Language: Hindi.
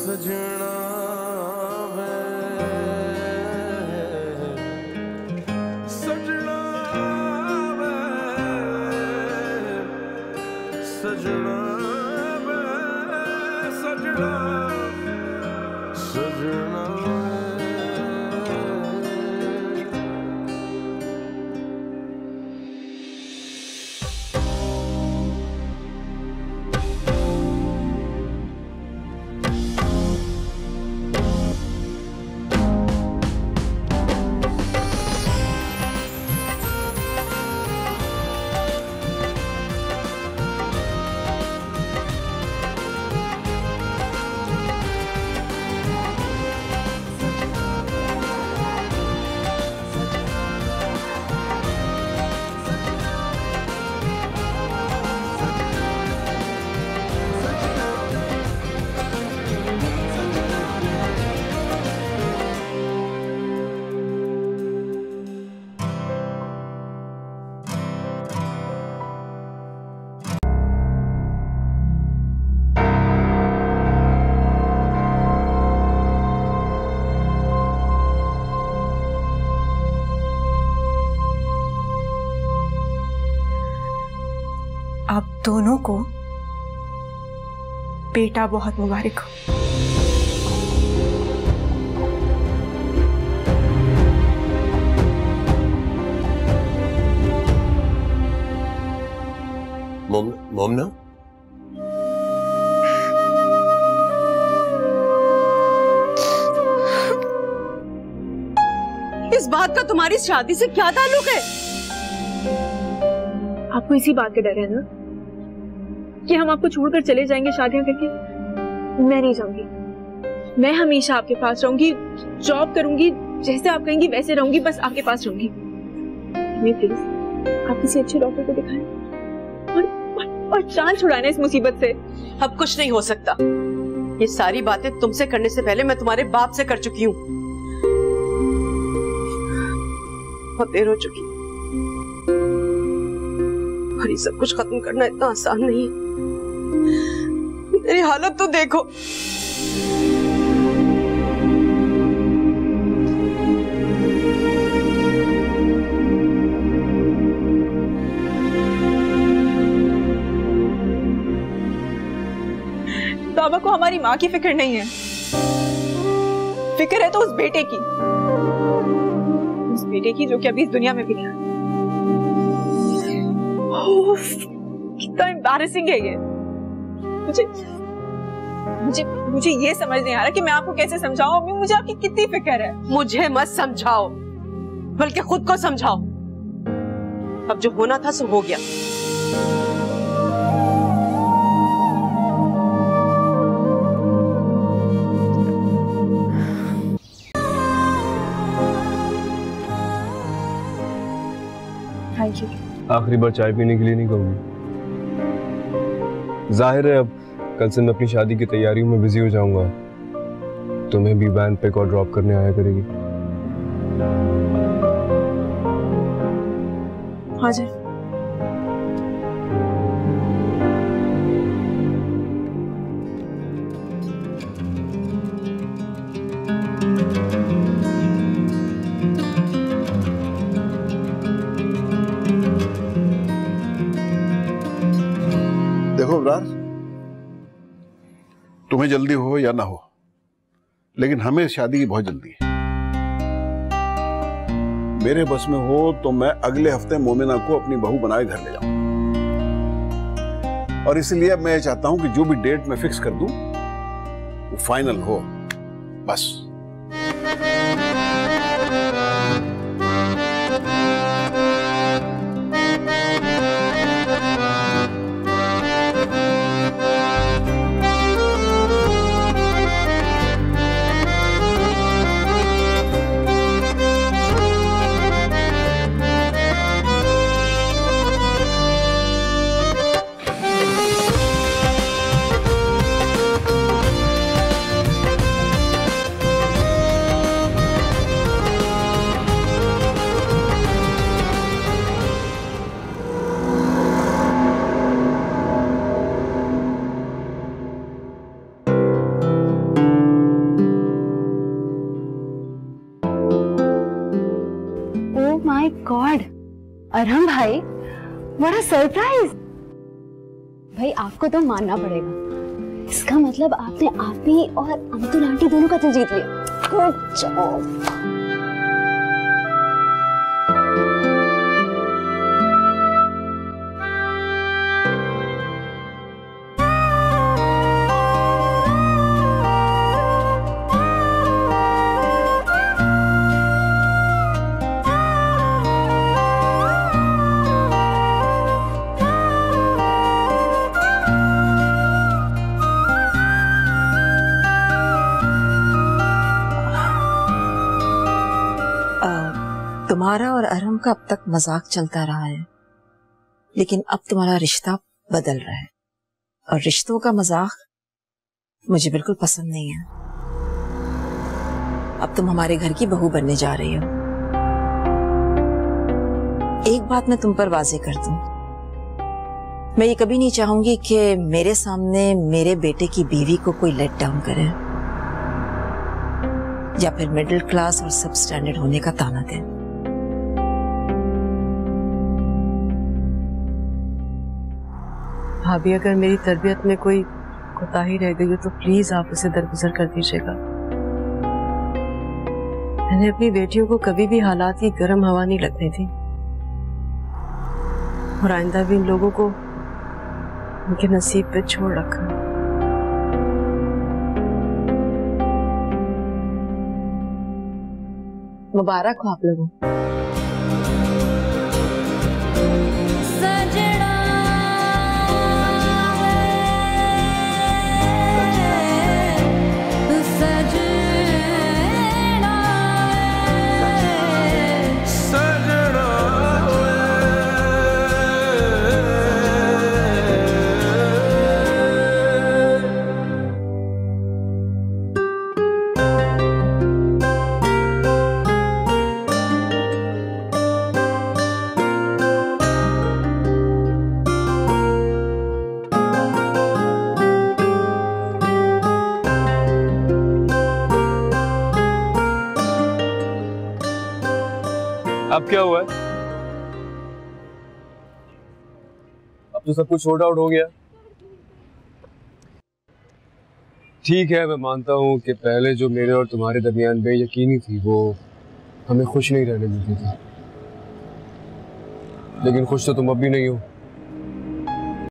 सजना वे सजना वे सजना वे सजना सजना आप दोनों को बेटा बहुत मुबारक हो। मोमना, इस बात का तुम्हारी शादी से क्या ताल्लुक है? आपको इसी बात का डर है ना कि हम आपको छोड़कर चले जाएंगे शादियां करके? मैं नहीं जाऊंगी। मैं हमेशा आपके पास रहूंगी, जॉब करूंगी, जैसे आप कहेंगी वैसे रहूंगी, बस आपके पास रहूंगी। प्लीज आप किसी अच्छे डॉक्टर को दिखाएं और जान छुड़ाना इस मुसीबत से। अब कुछ नहीं हो सकता। ये सारी बातें तुमसे करने से पहले मैं तुम्हारे बाप से कर चुकी हूँ। बहुत देर हो चुकी और ये सब कुछ खत्म करना इतना आसान नहीं है। मेरी हालत तो देखो। बाबा को हमारी माँ की फिक्र नहीं है, फिक्र है तो उस बेटे की, जो कि अभी इस दुनिया में भी नहीं है। कितना एम्बैरेसिंग है ये। मुझे ये समझ नहीं आ रहा कि मैं आपको कैसे समझाऊं। अम्मी, मुझे आपकी कितनी फिक्र है। मुझे मत समझाओ, बल्कि खुद को समझाओ। अब जो होना था सो हो गया। Thank you. आखिरी बार चाय पीने के लिए नहीं कहूँगी। जाहिर है अब कल से मैं अपनी शादी की तैयारियों में बिजी हो जाऊंगा। तुम्हें भी वैन पिक और ड्रॉप करने आया करेगी। हाँ जी। देखो अबरार, तुम्हें जल्दी हो या ना हो, लेकिन हमें शादी की बहुत जल्दी है। मेरे बस में हो तो मैं अगले हफ्ते मोमिना को अपनी बहू बनाए घर ले जाऊं। और इसलिए मैं चाहता हूं कि जो भी डेट मैं फिक्स कर दूं वो फाइनल हो, बस। गॉड, अरहम भाई, व्हाट अ सरप्राइज। भाई आपको तो मानना पड़ेगा, इसका मतलब आपने आप ही और अंतुल आंटी दोनों का दिल जीत लिया। Good job. तुम्हारा और अरहम का अब तक मजाक चलता रहा है, लेकिन अब तुम्हारा रिश्ता बदल रहा है और रिश्तों का मजाक मुझे बिल्कुल पसंद नहीं है। अब तुम हमारे घर की बहू बनने जा रही हो। एक बात मैं तुम पर वाजे कर दूं, मैं ये कभी नहीं चाहूंगी कि मेरे सामने मेरे बेटे की बीवी को कोई लेट डाउन करे या फिर मिडिल क्लास और सब स्टैंडर्ड होने का ताना दे। भाभी, अगर मेरी तरबियत में कोई कोताही रह गई हो तो प्लीज आप उसे दरगुजर कर दीजिएगा। मैंने अपनी बेटियों को कभी भी हालात की गर्म हवा नहीं लगने दी और आइंदा भी इन लोगों को उनके नसीब पे छोड़ रखा। मुबारक हो आप लोगों। अब क्या हुआ है? अब तो सब कुछ सॉर्ट आउट हो गया। ठीक है, मैं मानता हूँ कि पहले जो मेरे और तुम्हारे दरमियान बेयकीनी थी वो हमें खुश नहीं रहने देती थी, लेकिन खुश तो तुम अब भी नहीं हो।